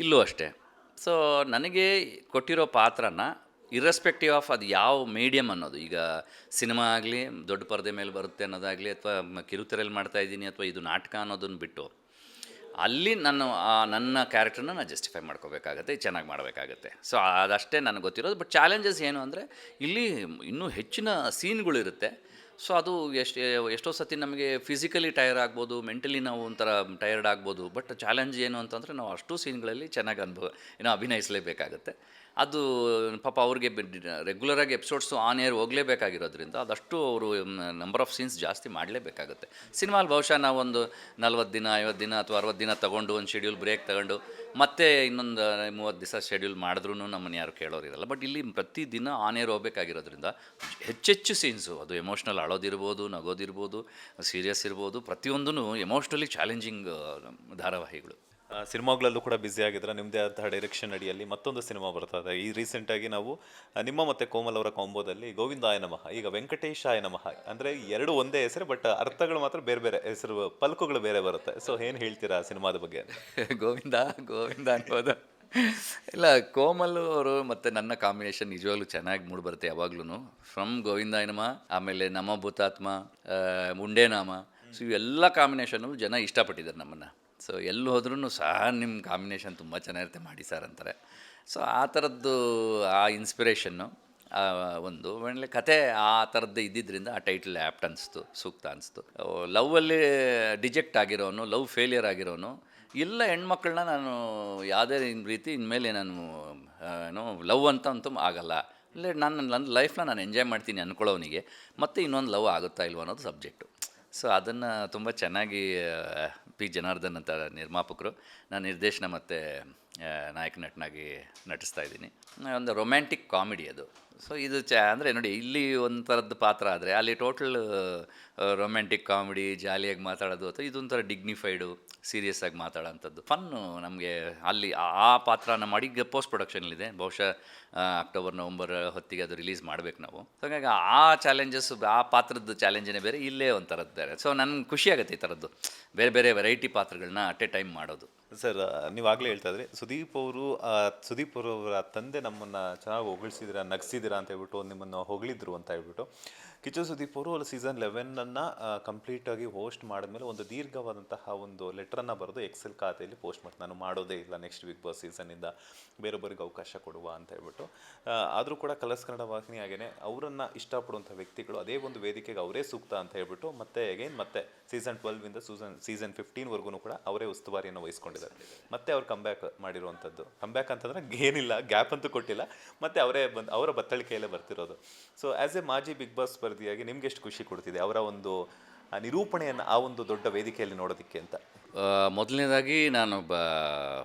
ಇಲ್ಲೂ ಅಷ್ಟೇ. ಸೊ ನನಗೆ ಕೊಟ್ಟಿರೋ ಪಾತ್ರನ ಇರ್ರೆಸ್ಪೆಕ್ಟಿವ್ ಆಫ್ ಅದು ಯಾವ ಮೀಡಿಯಮ್ ಅನ್ನೋದು, ಈಗ ಸಿನಿಮಾ ಆಗಲಿ ದೊಡ್ಡ ಪರದೆ ಮೇಲೆ ಬರುತ್ತೆ ಅನ್ನೋದಾಗಲಿ, ಅಥವಾ ಕಿರುತೆರೆಯಲ್ಲಿ ಮಾಡ್ತಾಯಿದ್ದೀನಿ ಅಥವಾ ಇದು ನಾಟಕ ಅನ್ನೋದನ್ನು ಬಿಟ್ಟು ಅಲ್ಲಿ ನನ್ನ ಕ್ಯಾರೆಕ್ಟರ್ನ ನಾನು ಜಸ್ಟಿಫೈ ಮಾಡ್ಕೋಬೇಕಾಗತ್ತೆ, ಚೆನ್ನಾಗಿ ಮಾಡಬೇಕಾಗತ್ತೆ. ಸೊ ಅದಷ್ಟೇ ನನಗೆ ಗೊತ್ತಿರೋದು. ಬಟ್ ಚಾಲೆಂಜಸ್ ಏನು ಅಂದರೆ ಇಲ್ಲಿ ಇನ್ನೂ ಹೆಚ್ಚಿನ ಸೀನ್ಗಳಿರುತ್ತೆ. ಸೊ ಅದು ಎಷ್ಟೋ ಸತಿ ನಮಗೆ ಫಿಸಿಕಲಿ ಟಯರ್ಡ್ ಆಗ್ಬೋದು, ಮೆಂಟಲಿ ನಾವು ಒಂಥರ ಟಯರ್ಡ್ ಆಗ್ಬೋದು. ಬಟ್ ಚಾಲೆಂಜ್ ಏನು ಅಂತಂದರೆ ನಾವು ಅಷ್ಟು ಸೀನ್ಗಳಲ್ಲಿ ಚೆನ್ನಾಗಿ ಅಭಿನಯಿಸಲೇಬೇಕಾಗತ್ತೆ. ಅದು ಪಾಪ ಅವ್ರಿಗೆ ರೆಗ್ಯುಲರಾಗಿ ಎಪಿಸೋಡ್ಸು ಆನ್ ಏರ್ ಹೋಗಲೇಬೇಕಾಗಿರೋದ್ರಿಂದ ಅದಷ್ಟು ಅವರು ನಂಬರ್ ಆಫ್ ಸೀನ್ಸ್ ಜಾಸ್ತಿ ಮಾಡಲೇಬೇಕಾಗುತ್ತೆ. ಸಿನಿಮಾಲಿ ಬಹುಶಃ ನಾವೊಂದು 40 ದಿನ 50 ದಿನ ಅಥವಾ 60 ದಿನ ತೊಗೊಂಡು ಒಂದು ಶೆಡ್ಯೂಲ್ ಬ್ರೇಕ್ ತೊಗೊಂಡು ಮತ್ತೆ ಇನ್ನೊಂದು 30 ದಿವಸ ಶೆಡ್ಯೂಲ್ ಮಾಡಿದ್ರೂ ನಮ್ಮನ್ನು ಯಾರು ಕೇಳೋರಿರಲ್ಲ. ಬಟ್ ಇಲ್ಲಿ ಪ್ರತಿದಿನ ಆನ್ ಏರ್ ಹೋಗಬೇಕಾಗಿರೋದ್ರಿಂದ ಹೆಚ್ಚೆಚ್ಚು ಸೀನ್ಸು, ಅದು ಎಮೋಷ್ನಲ್ ಅಳೋದಿರ್ಬೋದು, ನಗೋದಿರ್ಬೋದು, ಸೀರಿಯಸ್ ಇರ್ಬೋದು, ಪ್ರತಿಯೊಂದೂ ಎಮೋಷ್ನಲಿ ಚಾಲೆಂಜಿಂಗ್ ಧಾರಾವಾಹಿಗಳು. ಸಿನಿಮಾಗಳಲ್ಲೂ ಕೂಡ ಬ್ಯುಸಿ ಆಗಿದ್ರೆ ನಿಮ್ಮದೇ ಆದಂತಹ ಡೈರೆಕ್ಷನ್ ಅಡಿಯಲ್ಲಿ ಮತ್ತೊಂದು ಸಿನಿಮಾ ಬರ್ತದೆ. ಈ ರೀಸೆಂಟಾಗಿ ನಾವು ನಿಮ್ಮ ಮತ್ತು ಕೋಮಲ್ ಅವರ ಕಾಂಬೋದಲ್ಲಿ ಗೋವಿಂದಾಯ ನಮಃ, ಈಗ ವೆಂಕಟೇಶಾಯ ನಮಃ, ಅಂದರೆ ಎರಡು ಒಂದೇ ಹೆಸರು ಬಟ್ ಅರ್ಥಗಳು ಮಾತ್ರ ಬೇರೆ ಬೇರೆ ಹೆಸರು, ಪಲ್ಕುಗಳು ಬೇರೆ ಬರುತ್ತೆ. ಸೊ ಏನು ಹೇಳ್ತೀರಾ ಸಿನಿಮಾದ ಬಗ್ಗೆ? ಗೋವಿಂದ ಅನ್ಬೋದು. ಇಲ್ಲ, ಕೋಮಲ್ ಅವರು ಮತ್ತು ನನ್ನ ಕಾಂಬಿನೇಷನ್ ನಿಜವಾಗ್ಲೂ ಚೆನ್ನಾಗಿ ಮೂಡಿಬರುತ್ತೆ ಯಾವಾಗ್ಲೂ. ಫ್ರಮ್ ಗೋವಿಂದಾಯ ನಮಃ, ಆಮೇಲೆ ನಮ ಭೂತಾತ್ಮ, ಮುಂಡೇನಾಮ, ಸೊ ಇವೆಲ್ಲ ಕಾಂಬಿನೇಷನ್ನು ಜನ ಇಷ್ಟಪಟ್ಟಿದ್ದಾರೆ ನಮ್ಮನ್ನು. ಸೊ ಎಲ್ಲಿ ಹೋದ್ರೂ ಸಹ ನಿಮ್ಮ ಕಾಂಬಿನೇಷನ್ ತುಂಬ ಚೆನ್ನಾಗಿರುತ್ತೆ ಮಾಡಿ ಸರ್ ಅಂತಾರೆ. ಸೊ ಆ ಥರದ್ದು ಆ ಇನ್ಸ್ಪಿರೇಷನ್ನು ಒಂದು ಒಳ್ಳೆ ಕತೆ ಆ ಥರದ್ದು ಇದ್ದಿದ್ದರಿಂದ ಆ ಟೈಟಲ್ ಆ್ಯಪ್ಟ್ ಅನಿಸ್ತು, ಸೂಕ್ತ ಅನಿಸ್ತು. ಲವ್ವಲ್ಲಿ ಡಿಜೆಕ್ಟ್ ಆಗಿರೋನು, ಲವ್ ಫೇಲಿಯರ್ ಆಗಿರೋನು, ಎಲ್ಲ ಹೆಣ್ಮಕ್ಳನ್ನ ನಾನು ಯಾವುದೇ ರೀತಿ ಇನ್ಮೇಲೆ ನಾನು ಲವ್ ಅಂತೂ ಆಗಲ್ಲ, ಇಲ್ಲ ನನ್ನ ಲೈಫ್ನ ನಾನು ಎಂಜಾಯ್ ಮಾಡ್ತೀನಿ ಅಂದ್ಕೊಳ್ಳೋನಿಗೆ ಮತ್ತೆ ಇನ್ನೊಂದು ಲವ್ ಆಗುತ್ತಾ ಇಲ್ವ ಅನ್ನೋದು ಸಬ್ಜೆಕ್ಟು. ಸೊ ಅದನ್ನು ತುಂಬ ಚೆನ್ನಾಗಿ ಪಿ ಜನಾರ್ದನ್ ಅಂತ ನಿರ್ಮಾಪಕರು, ನಾನು ನಿರ್ದೇಶನ ಮತ್ತು ನಾಯಕ ನಟನಾಗಿ ನಟಿಸ್ತಾ ಇದ್ದೀನಿ. ಒಂದು ರೊಮ್ಯಾಂಟಿಕ್ ಕಾಮಿಡಿ ಅದು. ಸೊ ಇದು ಅಂದರೆ ನೋಡಿ, ಇಲ್ಲಿ ಒಂಥರದ್ದು ಪಾತ್ರ ಆದರೆ ಅಲ್ಲಿ ಟೋಟಲ್ ರೊಮ್ಯಾಂಟಿಕ್ ಕಾಮಿಡಿ, ಜಾಲಿಯಾಗಿ ಮಾತಾಡೋದು, ಅಥವಾ ಇದೊಂಥರ ಡಿಗ್ನಿಫೈಡು ಸೀರಿಯಸ್ ಆಗಿ ಮಾತಾಡೋಂಥದ್ದು ಫನ್ನು ನಮಗೆ ಅಲ್ಲಿ ಆ ಪಾತ್ರನ ಮಾಡಿ. ಈಗ ಪೋಸ್ಟ್ ಪ್ರೊಡಕ್ಷನಲ್ಲಿದೆ, ಬಹುಶಃ ಅಕ್ಟೋಬರ್ ನವಂಬರ್ ಹೊತ್ತಿಗೆ ಅದು ರಿಲೀಸ್ ಮಾಡಬೇಕು ನಾವು. ಸೊ ಹಾಗಾಗಿ ಆ ಚಾಲೆಂಜಸ್, ಆ ಪಾತ್ರದ ಚಾಲೆಂಜೇ ಬೇರೆ, ಇಲ್ಲೇ ಒಂಥರದ್ದು ಬೇರೆ. ಸೊ ನನಗೆ ಖುಷಿಯಾಗುತ್ತೆ ಈ ಥರದ್ದು ಬೇರೆ ಬೇರೆ ವೆರೈಟಿ ಪಾತ್ರಗಳನ್ನ ಅಟ್ ಎ ಟೈಮ್ ಮಾಡೋದು. ಸರ್, ನೀವಾಗಲೇ ಹೇಳ್ತಾ ಇದ್ರಿ ಸುದೀಪ್ ಅವರ ತಂದೆ ನಮ್ಮನ್ನು ಚೆನ್ನಾಗಿ ಹೊಗಳಿಸಿದಿರ, ನಗಿಸಿದಿರಾ ಅಂತ ಹೇಳ್ಬಿಟ್ಟು ನಿಮ್ಮನ್ನು ಹೊಗಳಿದ್ರು ಅಂತ ಹೇಳ್ಬಿಟ್ಟು. ಕಿಚ್ಚ ಸುದೀಪ್ ಅವರು ಸೀಸನ್ 11 ಕಂಪ್ಲೀಟಾಗಿ ಹೋಸ್ಟ್ ಮಾಡಿದ್ಮೇಲೆ ಒಂದು ದೀರ್ಘವಾದಂತಹ ಒಂದು ಲೆಟ್ರನ್ನು ಬರೆದು ಎಕ್ಸೆಲ್ ಖಾತೆಯಲ್ಲಿ ಪೋಸ್ಟ್ ಮಾಡ್ತಾರೆ, ನಾನು ಮಾಡೋದೇ ಇಲ್ಲ ನೆಕ್ಸ್ಟ್ ಬಿಗ್ ಬಾಸ್ ಸೀಸನ್ನಿಂದ, ಬೇರೊಬ್ಬರಿಗೆ ಅವಕಾಶ ಕೊಡುವ ಅಂತ ಹೇಳ್ಬಿಟ್ಟು. ಆದರೂ ಕೂಡ ಕಲರ್ಸ್ ಕನ್ನಡ ವಾಹಿನಿ ಹಾಗೇನೆ ಅವರನ್ನು ಇಷ್ಟಪಡುವಂಥ ವ್ಯಕ್ತಿಗಳು ಅದೇ ಒಂದು ವೇದಿಕೆಗೆ ಅವರೇ ಸೂಕ್ತ ಅಂತ ಹೇಳ್ಬಿಟ್ಟು ಮತ್ತೆ ಸೀಸನ್ 12ಇಂದ ಸೀಸನ್ 15ವರೆಗೂ ಕೂಡ ಅವರೇ ಉಸ್ತುವಾರಿಯನ್ನು ವಹಿಸ್ಕೊಂಡಿದ್ದಾರೆ. ಮತ್ತೆ ಅವ್ರು ಕಂಬ್ಯಾಕ್ ಮಾಡಿರುವಂಥದ್ದು. ಕಂಬ್ಯಾಕ್ ಅಂತಂದರೆ ಏನಿಲ್ಲ, ಗ್ಯಾಪ್ ಅಂತೂ ಕೊಟ್ಟಿಲ್ಲ, ಮತ್ತೆ ಅವರೇ ಅವರ ಬತ್ತಳಿಕೆಯಲ್ಲೇ ಬರ್ತಿರೋದು. ಸೊ ಆ್ಯಸ್ ಎ ಮಾಜಿ ಬಿಗ್ ಬಾಸ್ ಸ್ಪರ್ಧಿಯಾಗಿ ನಿಮ್ಗೆ ಎಷ್ಟು ಖುಷಿ ಕೊಡ್ತಿದೆ ಅವರ ಒಂದು ಆ ನಿರೂಪಣೆಯನ್ನು ಆ ಒಂದು ದೊಡ್ಡ ವೇದಿಕೆಯಲ್ಲಿ ನೋಡೋದಕ್ಕೆ ಅಂತ? ಮೊದಲನೇದಾಗಿ ನಾನೊಬ್ಬ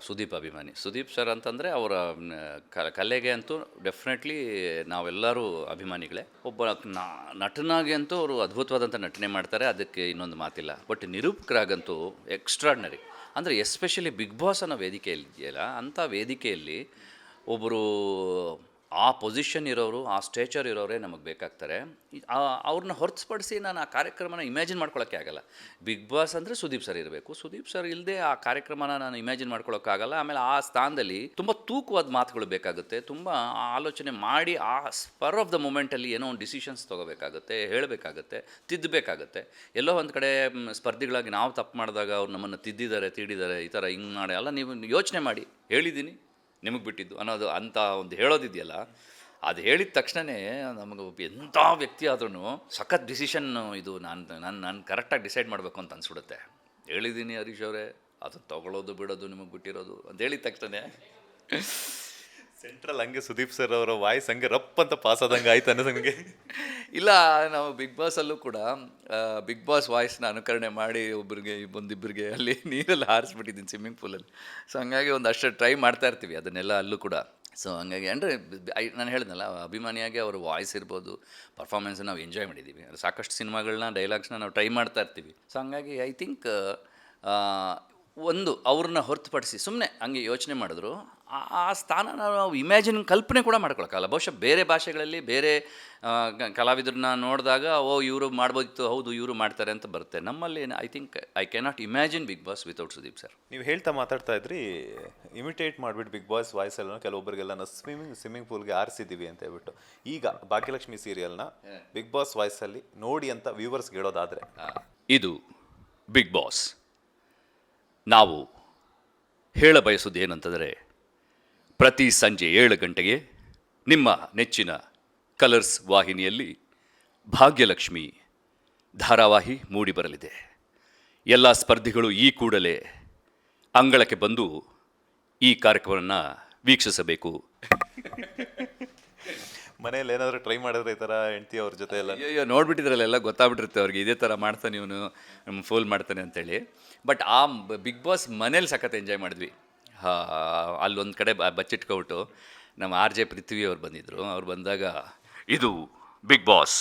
ಸುದೀಪ್ ಅಭಿಮಾನಿ. ಸುದೀಪ್ ಸರ್ ಅಂತಂದರೆ ಅವರ ಕಲೆಗೆ ಅಂತೂ ಡೆಫಿನೆಟ್ಲಿ ನಾವೆಲ್ಲರೂ ಅಭಿಮಾನಿಗಳೇ. ಒಬ್ಬ ನಟನಾಗಿ ಅಂತೂ ಅವರು ಅದ್ಭುತವಾದಂಥ ನಟನೆ ಮಾಡ್ತಾರೆ, ಅದಕ್ಕೆ ಇನ್ನೊಂದು ಮಾತಿಲ್ಲ. ಬಟ್ ನಿರೂಪಕರಾಗಂತೂ ಎಕ್ಸ್ಟ್ರಾರ್ಡ್ನರಿ. ಅಂದರೆ ಎಸ್ಪೆಷಲಿ ಬಿಗ್ ಬಾಸ್ ಅನ್ನೋ ವೇದಿಕೆಯಲ್ಲಿ ಇದೆಯಲ್ಲ, ಅಂಥ ವೇದಿಕೆಯಲ್ಲಿ ಒಬ್ಬರು ಆ ಪೊಸಿಷನ್ ಇರೋರು, ಆ ಸ್ಟೇಚರ್ ಇರೋರೇ ನಮಗೆ ಬೇಕಾಗ್ತಾರೆ. ಅವ್ರನ್ನ ಹೊರತುಪಡಿಸಿ ನಾನು ಆ ಕಾರ್ಯಕ್ರಮನ ಇಮ್ಯಾಜಿನ್ ಮಾಡ್ಕೊಳ್ಳೋಕ್ಕೆ ಆಗಲ್ಲ. ಬಿಗ್ ಬಾಸ್ ಅಂದರೆ ಸುದೀಪ್ ಸರ್ ಇರಬೇಕು. ಸುದೀಪ್ ಸರ್ ಇಲ್ಲದೆ ಆ ಕಾರ್ಯಕ್ರಮನ ನಾನು ಇಮ್ಯಾಜಿನ್ ಮಾಡ್ಕೊಳ್ಳೋಕ್ಕಾಗಲ್ಲ. ಆಮೇಲೆ ಆ ಸ್ಥಾನದಲ್ಲಿ ತುಂಬ ತೂಕವಾದ ಮಾತುಗಳು ಬೇಕಾಗುತ್ತೆ, ತುಂಬ ಆಲೋಚನೆ ಮಾಡಿ ಆ ಸ್ಪರ್ ಆಫ್ ದ ಮೂಮೆಂಟಲ್ಲಿ ಏನೋ ಒಂದು ಡಿಸಿಷನ್ಸ್ ತೊಗೋಬೇಕಾಗುತ್ತೆ, ಹೇಳಬೇಕಾಗತ್ತೆ, ತಿದ್ದಬೇಕಾಗತ್ತೆ. ಎಲ್ಲೋ ಒಂದು ಕಡೆ ಸ್ಪರ್ಧಿಗಳಾಗಿ ನಾವು ತಪ್ಪು ಮಾಡಿದಾಗ ಅವ್ರು ನಮ್ಮನ್ನು ತಿದ್ದಿದ್ದಾರೆ, ಈ ಥರ ಹಿಂಗೆ ಮಾಡಿ ಅಲ್ಲ, ನೀವು ಯೋಚನೆ ಮಾಡಿ, ಹೇಳಿದ್ದೀನಿ ನಿಮಗೆ ಬಿಟ್ಟಿದ್ದು ಅನ್ನೋದು ಅಂತ ಒಂದು ಹೇಳೋದಿದೆಯಲ್ಲ, ಅದು ಹೇಳಿದ ತಕ್ಷಣವೇ ನಮಗೆ ಎಂಥ ವ್ಯಕ್ತಿ ಆದ್ರೂ ಸಖತ್ ಡಿಸಿಷನ್ ಇದು ನಾನು ಕರೆಕ್ಟಾಗಿ ಡಿಸೈಡ್ ಮಾಡಬೇಕು ಅಂತ ಅನ್ಸ್ಬಿಡುತ್ತೆ. ಹೇಳಿದ್ದೀನಿ ಹರೀಶ್ ಅವರೇ, ಅದು ತೊಗೊಳ್ಳೋದು ಬಿಡೋದು ನಿಮಗೆ ಬಿಟ್ಟಿರೋದು ಅಂತ ಹೇಳಿದ ತಕ್ಷಣ ಸೆಂಟ್ರಲ್ ಹಂಗೆ ಸುದೀಪ್ ಸರ್ ಅವರ ವಾಯ್ಸ್ ಹಂಗೆ ರಪ್ ಅಂತ ಪಾಸ್ ಆದಂಗೆ ಆಯ್ತು ಅನ್ನೋದು ನನಗೆ. ಇಲ್ಲ, ನಾವು ಬಿಗ್ ಬಾಸಲ್ಲೂ ಕೂಡ ಬಿಗ್ ಬಾಸ್ ವಾಯ್ಸ್ನ ಅನುಕರಣೆ ಮಾಡಿ ಒಂದಿಬ್ಬರಿಗೆ ಅಲ್ಲಿ ನೀರಲ್ಲಿ ಹಾರಿಸ್ಬಿಟ್ಟಿದ್ದೀನಿ ಸ್ವಿಮ್ಮಿಂಗ್ ಪೂಲಲ್ಲಿ. ಸೊ ಹಂಗಾಗಿ ಒಂದಷ್ಟು ಟ್ರೈ ಮಾಡ್ತಾ ಇರ್ತೀವಿ ಅದನ್ನೆಲ್ಲ ಅಲ್ಲೂ ಕೂಡ. ಸೊ ಹಂಗಾಗಿ ಅಂದರೆ ನಾನು ಹೇಳಿದ್ನಲ್ಲ, ಅಭಿಮಾನಿಯಾಗಿ ಅವ್ರ ವಾಯ್ಸ್ ಇರ್ಬೋದು, ಪರ್ಫಾರ್ಮೆನ್ಸ್ ನಾವು ಎಂಜಾಯ್ ಮಾಡಿದ್ದೀವಿ. ಸಾಕಷ್ಟು ಸಿನಿಮಾಗಳನ್ನ, ಡೈಲಾಗ್ಸ್ನ ನಾವು ಟ್ರೈ ಮಾಡ್ತಾ ಇರ್ತೀವಿ. ಸೊ ಹಂಗಾಗಿ ಐ ಥಿಂಕ್ ಒಂದು ಅವ್ರನ್ನ ಹೊರತುಪಡಿಸಿ ಸುಮ್ಮನೆ ಹಂಗೆ ಯೋಚನೆ ಮಾಡಿದ್ರು ಆ ಸ್ಥಾನ ನಾವು ಇಮ್ಯಾಜಿನ್ ಕಲ್ಪನೆ ಕೂಡ ಮಾಡ್ಕೊಳಕ್ಕಾಗಲ್ಲ. ಬಹುಶಃ ಬೇರೆ ಭಾಷೆಗಳಲ್ಲಿ ಬೇರೆ ಕಲಾವಿದ್ರನ್ನ ನೋಡಿದಾಗ ಇವರು ಮಾಡ್ಬೋದಿತ್ತು, ಹೌದು ಇವರು ಮಾಡ್ತಾರೆ ಅಂತ ಬರುತ್ತೆ. ನಮ್ಮಲ್ಲಿ I think I cannot imagine Bigg Boss without Sudeep sir. ನೀವು ಹೇಳ್ತಾ ಮಾತಾಡ್ತಾ ಇದ್ರಿ, ಇಮಿಟೇಟ್ ಮಾಡಿಬಿಟ್ಟು ಬಿಗ್ ಬಾಸ್ ವಾಯ್ಸಲ್ಲಿ ಕೆಲವೊಬ್ಬರಿಗೆಲ್ಲ ನಾವು ಸ್ವಿಮ್ಮಿಂಗ್ ಪೂಲ್ಗೆ ಆರಿಸಿದ್ದೀವಿ ಅಂತ ಹೇಳ್ಬಿಟ್ಟು. ಈಗ ಭಾಗ್ಯಲಕ್ಷ್ಮಿ ಸೀರಿಯಲ್ನ ಬಿಗ್ ಬಾಸ್ ವಾಯ್ಸಲ್ಲಿ ನೋಡಿ ಅಂತ ವ್ಯೂವರ್ಸ್ಗೆ ಹೇಳೋದಾದರೆ, ಇದು ಬಿಗ್ ಬಾಸ್. ನಾವು ಹೇಳ ಬಯಸೋದು ಏನಂತಂದರೆ, ಪ್ರತಿ ಸಂಜೆ 7 ಗಂಟೆಗೆ ನಿಮ್ಮ ನೆಚ್ಚಿನ ಕಲರ್ಸ್ ವಾಹಿನಿಯಲ್ಲಿ ಭಾಗ್ಯಲಕ್ಷ್ಮಿ ಧಾರಾವಾಹಿ ಮೂಡಿಬರಲಿದೆ. ಎಲ್ಲ ಸ್ಪರ್ಧಿಗಳು ಈ ಕೂಡಲೇ ಅಂಗಳಕ್ಕೆ ಬಂದು ಈ ಕಾರ್ಯಕ್ರಮವನ್ನು ವೀಕ್ಷಿಸಬೇಕು. ಮನೇಲಿ ಏನಾದರೂ ಟ್ರೈ ಮಾಡಿದ್ರೆ ಈ ಥರ ಹೆಂಡ್ತಿ ಅವ್ರ ಜೊತೆ ಎಲ್ಲ ಅಯ್ಯೋ ನೋಡ್ಬಿಟ್ಟಿದ್ರಲ್ಲ, ಎಲ್ಲ ಗೊತ್ತಾಗ್ಬಿಟ್ಟಿರುತ್ತೆ ಅವ್ರಿಗೆ, ಇದೇ ಥರ ಮಾಡ್ತಾನೆ ಇವನು, ಫೋಲ್ ಮಾಡ್ತಾನೆ ಅಂತೇಳಿ. ಬಟ್ ಆ ಬಿಗ್ ಬಾಸ್ ಮನೇಲಿ ಸಖತ್ ಎಂಜಾಯ್ ಮಾಡಿದ್ವಿ. ಅಲ್ಲೊಂದು ಕಡೆ ಬಚ್ಚಿಟ್ಕೊಬಿಟ್ಟು ನಮ್ಮ RJ ಪೃಥ್ವಿ ಅವ್ರು ಬಂದಿದ್ದರು. ಅವ್ರು ಬಂದಾಗ, ಇದು ಬಿಗ್ ಬಾಸ್,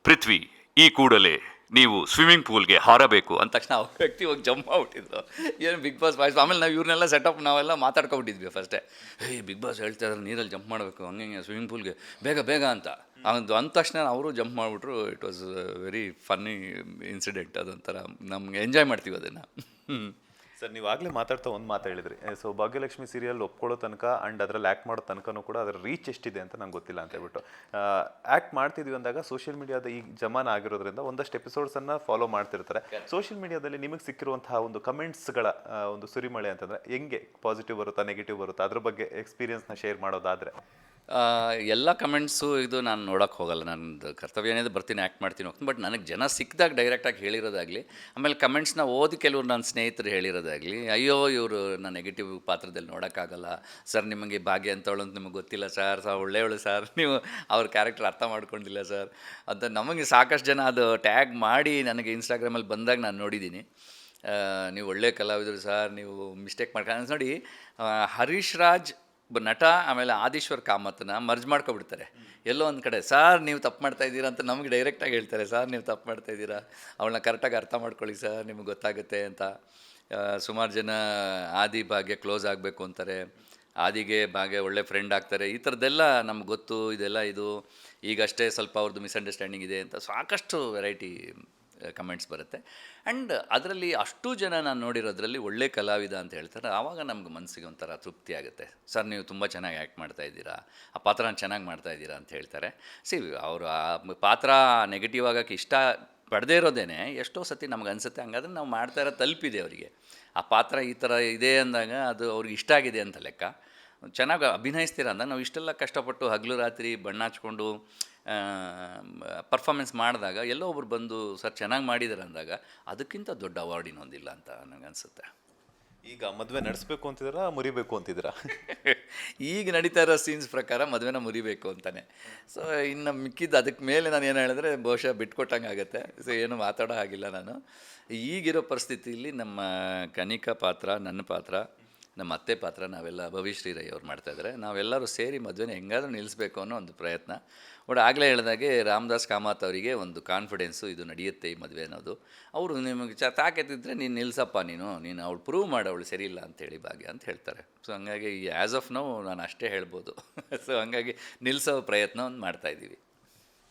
ಪೃಥ್ವಿ ಈ ಕೂಡಲೇ ನೀವು ಸ್ವಿಮ್ಮಿಂಗ್ ಪೂಲ್ಗೆ ಹಾರಬೇಕು ಅಂದ ತಕ್ಷಣ ಅವ್ರ ವ್ಯಕ್ತಿ ಹೋಗಿ ಜಂಪ್ ಆಗ್ಬಿಟ್ಟಿದ್ರು. ಏನು ಬಿಗ್ ಬಾಸ್ ವಾಯ್ಸ್. ಆಮೇಲೆ ನಾವು ಇವ್ರನ್ನೆಲ್ಲ ಸೆಟಪ್ ನಾವೆಲ್ಲ ಮಾತಾಡ್ಕೊಬಿಟ್ಟಿದ್ವಿ ಫಸ್ಟೇ. ಬಿಗ್ ಬಾಸ್ ಹೇಳ್ತಾ ಇದ್ದಾರೆ ನೀರಲ್ಲಿ ಜಂಪ್ ಮಾಡಬೇಕು, ಹಂಗೆ ಸ್ವಿಮ್ಮಿಂಗ್ ಪೂಲ್ಗೆ ಬೇಗ ಅಂತ ಅಂದ ತಕ್ಷಣ ಅವರು ಜಂಪ್ ಮಾಡಿಬಿಟ್ರು. It was very funny incident. ಅದೊಂಥರ ನಮ್ಗೆ ಎಂಜಾಯ್ ಮಾಡ್ತೀವಿ ಅದನ್ನು. ಸರ್, ನೀವು ಆಗಲೇ ಮಾತಾಡ್ತಾ ಒಂದು ಮಾತು ಹೇಳಿದ್ರಿ, ಸೊ ಭಾಗ್ಯಲಕ್ಷ್ಮಿ ಸೀರಿಯಲ್ ಒಪ್ಕೊಳ್ಳೋ ತನಕ ಆ್ಯಂಡ್ ಅದರಲ್ಲಿ ಆ್ಯಕ್ಟ್ ಮಾಡೋ ತನಕನೂ ಕೂಡ ಅದರ ರೀಚ್ ಎಷ್ಟಿದೆ ಅಂತ ನಂಗೆ ಗೊತ್ತಿಲ್ಲ ಅಂತ ಹೇಳ್ಬಿಟ್ಟು. ಆ್ಯಕ್ಟ್ ಮಾಡ್ತಿದ್ವಿ ಅಂದಾಗ ಸೋಷಿಯಲ್ ಮೀಡಿಯಾದ ಈ ಜಮಾನ ಆಗಿರೋದ್ರಿಂದ ಒಂದಷ್ಟು ಎಪಿಸೋಡ್ಸನ್ನು ಫಾಲೋ ಮಾಡ್ತಿರ್ತಾರೆ. ಸೋಷಿಯಲ್ ಮೀಡಿಯಾದಲ್ಲಿ ನಿಮಗೆ ಸಿಕ್ಕಿರುವಂತಹ ಒಂದು ಕಮೆಂಟ್ಸ್ಗಳ ಒಂದು ಸುರಿಮಳೆ ಅಂತಂದರೆ ಹೆಂಗೆ, ಪಾಸಿಟಿವ್ ಬರುತ್ತಾ ನೆಗೆಟಿವ್ ಬರುತ್ತಾ, ಅದ್ರ ಬಗ್ಗೆ ಎಕ್ಸ್ಪೀರಿಯನ್ಸ್ನ ಶೇರ್ ಮಾಡೋದಾದರೆ? ಎಲ್ಲ ಕಮೆಂಟ್ಸು ಇದು ನಾನು ನೋಡೋಕ್ಕೆ ಹೋಗಲ್ಲ. ನನ್ನದು ಕರ್ತವ್ಯ ಏನಿದೆ, ಬರ್ತೀನಿ, ಆ್ಯಕ್ಟ್ ಮಾಡ್ತೀನಿ, ಹೋಗ್ತೀನಿ. ಬಟ್ ನನಗೆ ಜನ ಸಿಕ್ಕಿದಾಗ ಡೈರೆಕ್ಟಾಗಿ ಹೇಳಿರೋದಾಗಲಿ, ಆಮೇಲೆ ಕಮೆಂಟ್ಸ್ನ ಓದಿ ಕೆಲವರು ನನ್ನ ಸ್ನೇಹಿತರು ಹೇಳಿರೋದಾಗಲಿ, ಅಯ್ಯೋ ಇವರು ನಾನು ನೆಗೆಟಿವ್ ಪಾತ್ರದಲ್ಲಿ ನೋಡೋಕ್ಕಾಗಲ್ಲ ಸರ್, ನಿಮಗೆ ಭಾಗ್ಯ ಅಂತವಳು ಅಂತ ನಿಮಗೆ ಗೊತ್ತಿಲ್ಲ ಸರ್, ಒಳ್ಳೆಯವಳು ಸರ್, ನೀವು ಅವ್ರ ಕ್ಯಾರೆಕ್ಟರ್ ಅರ್ಥ ಮಾಡ್ಕೊಂಡಿಲ್ಲ ಸರ್ ಅಂತ ನಮಗೆ ಸಾಕಷ್ಟು ಜನ ಅದು ಟ್ಯಾಗ್ ಮಾಡಿ ನನಗೆ ಇನ್ಸ್ಟಾಗ್ರಾಮಲ್ಲಿ ಬಂದಾಗ ನಾನು ನೋಡಿದ್ದೀನಿ. ನೀವು ಒಳ್ಳೆ ಕಲಾವಿದರು ಸರ್, ನೀವು ಮಿಸ್ಟೇಕ್ ಮಾಡ್ಕೊಂಡು ನೋಡಿ. ಹರೀಶ್ ರಾಜ್ ನಟ, ಆಮೇಲೆ ಆದೀಶ್ವರ್ ಕಾಮತ್ನ ಮರ್ಜ್ ಮಾಡ್ಕೊಬಿಡ್ತಾರೆ ಎಲ್ಲೋ ಒಂದು ಕಡೆ. ಸಾರ್ ನೀವು ತಪ್ಪು ಮಾಡ್ತಾ ಇದ್ದೀರಾ ಅಂತ ನಮಗೆ ಡೈರೆಕ್ಟಾಗಿ ಹೇಳ್ತಾರೆ, ಸಾರ್ ನೀವು ತಪ್ಪು ಮಾಡ್ತಾ ಇದ್ದೀರಾ, ಅವಳನ್ನ ಕರೆಕ್ಟಾಗಿ ಅರ್ಥ ಮಾಡ್ಕೊಳ್ಳಿ ಸರ್, ನಿಮಗೆ ಗೊತ್ತಾಗುತ್ತೆ ಅಂತ. ಸುಮಾರು ಜನ ಆದಿ ಭಾಗ್ಯ ಕ್ಲೋಸ್ ಆಗಬೇಕು ಅಂತಾರೆ, ಆದಿಗೆ ಭಾಗ್ಯ ಒಳ್ಳೆ ಫ್ರೆಂಡ್ ಆಗ್ತಾರೆ. ಈ ಥರದ್ದೆಲ್ಲ ನಮ್ಗೆ ಗೊತ್ತು, ಇದೆಲ್ಲ ಇದು ಈಗಷ್ಟೇ ಸ್ವಲ್ಪ ಅವ್ರದ್ದು ಮಿಸ್ಅಂಡರ್ಸ್ಟ್ಯಾಂಡಿಂಗ್ ಇದೆ ಅಂತ ಸಾಕಷ್ಟು ವೆರೈಟಿ ಕಮೆಂಟ್ಸ್ ಬರುತ್ತೆ. ಆ್ಯಂಡ್ ಅದರಲ್ಲಿ ಅಷ್ಟು ಜನ ನಾನು ನೋಡಿರೋದ್ರಲ್ಲಿ ಒಳ್ಳೆ ಕಲಾವಿದ ಅಂತ ಹೇಳ್ತಾರೆ. ಆವಾಗ ನಮ್ಗೆ ಮನಸ್ಸಿಗೆ ಒಂಥರ ತೃಪ್ತಿ ಆಗುತ್ತೆ. ಸರ್ ನೀವು ತುಂಬ ಚೆನ್ನಾಗಿ ಆ್ಯಕ್ಟ್ ಮಾಡ್ತಾಯಿದ್ದೀರಾ, ಆ ಪಾತ್ರನ ಚೆನ್ನಾಗಿ ಮಾಡ್ತಾಯಿದ್ದೀರಾ ಅಂತ ಹೇಳ್ತಾರೆ. ಅವರು ಆ ಪಾತ್ರ ನೆಗೆಟಿವ್ ಆಗೋಕ್ಕೆ ಇಷ್ಟ ಪಡದೇ ಇರೋದೇನೆ ಎಷ್ಟೋ ಸತಿ ನಮ್ಗೆ ಅನಿಸುತ್ತೆ. ಹಂಗಾದ್ರೆ ನಾವು ಮಾಡ್ತಾ ಇರೋ ತಲುಪಿದೆ ಅವರಿಗೆ, ಆ ಪಾತ್ರ ಈ ಥರ ಇದೆ ಅಂದಾಗ ಅದು ಅವ್ರಿಗೆ ಇಷ್ಟ ಆಗಿದೆ ಅಂತ ಲೆಕ್ಕ. ಚೆನ್ನಾಗಿ ಅಭಿನಯಿಸ್ತೀರ ಅಂದಾಗ ನಾವು ಇಷ್ಟೆಲ್ಲ ಕಷ್ಟಪಟ್ಟು ಹಗಲು ರಾತ್ರಿ ಬಣ್ಣ ಹಚ್ಕೊಂಡು ಪರ್ಫಾಮೆನ್ಸ್ ಮಾಡಿದಾಗ ಎಲ್ಲೋ ಒಬ್ರು ಬಂದು ಸರ್ ಚೆನ್ನಾಗಿ ಮಾಡಿದ್ದಾರೆ ಅಂದಾಗ ಅದಕ್ಕಿಂತ ದೊಡ್ಡ ಅವಾರ್ಡ್ ಇನ್ನೊಂದಿಲ್ಲ ಅಂತ ನನಗನ್ಸುತ್ತೆ. ಈಗ ಮದುವೆ ನಡೆಸಬೇಕು ಅಂತಿದ್ದೀರಾ, ಮುರಿಬೇಕು ಅಂತಿದ್ದೀರಾ? ಈಗ ನಡೀತಾ ಇರೋ ಸೀನ್ಸ್ ಪ್ರಕಾರ ಮದುವೆನ ಮುರಿಬೇಕು ಅಂತಾನೆ. ಸೊ ಇನ್ನು ಮಿಕ್ಕಿದ್ದು ಅದಕ್ಕೆ ಮೇಲೆ ನಾನು ಏನು ಹೇಳಿದ್ರೆ ಬಹುಶಃ ಬಿಟ್ಕೊಟ್ಟಂಗೆ ಆಗುತ್ತೆ. ಸೊ ಏನು ಮಾತಾಡೋ ಹಾಗಿಲ್ಲ ನಾನು. ಈಗಿರೋ ಪರಿಸ್ಥಿತಿಯಲ್ಲಿ ನಮ್ಮ ಕನಿಕಾ ಪಾತ್ರ, ನನ್ನ ಪಾತ್ರ, ನಮ್ಮ ಅತ್ತೆ ಪಾತ್ರ ನಾವೆಲ್ಲ ಭವಿಶ್ರೀ ರೈ ಅವ್ರು ಮಾಡ್ತಾಯಿದ್ದಾರೆ. ನಾವೆಲ್ಲರೂ ಸೇರಿ ಮದುವೆನ ಹೆಂಗಾದ್ರೂ ನಿಲ್ಲಿಸ್ಬೇಕು ಅನ್ನೋ ಒಂದು ಪ್ರಯತ್ನ. ಬಟ್ ಆಗಲೇ ಹೇಳಿದಾಗೆ ರಾಮದಾಸ್ ಕಾಮತ್ ಅವರಿಗೆ ಒಂದು ಕಾನ್ಫಿಡೆನ್ಸು, ಇದು ನಡೆಯುತ್ತೆ ಈ ಮದುವೆ ಅನ್ನೋದು. ಅವರು ನಿಮಗೆ ತಾಕೆತ್ತಿದ್ರೆ ನೀನು ನಿಲ್ಸಪ್ಪ, ನೀನು ಅವಳು ಪ್ರೂವ್ ಮಾಡು, ಅವಳು ಸರಿ ಇಲ್ಲ ಅಂತೇಳಿ ಭಾಗ್ಯ ಅಂತ ಹೇಳ್ತಾರೆ. ಸೊ ಹಂಗಾಗಿ ಆ್ಯಸ್ ಆಫ್ ನೌ ನಾನು ಅಷ್ಟೇ ಹೇಳ್ಬೋದು. ಸೊ ಹಂಗಾಗಿ ನಿಲ್ಲಿಸೋ ಪ್ರಯತ್ನ ಒಂದು ಮಾಡ್ತಾಯಿದ್ದೀವಿ.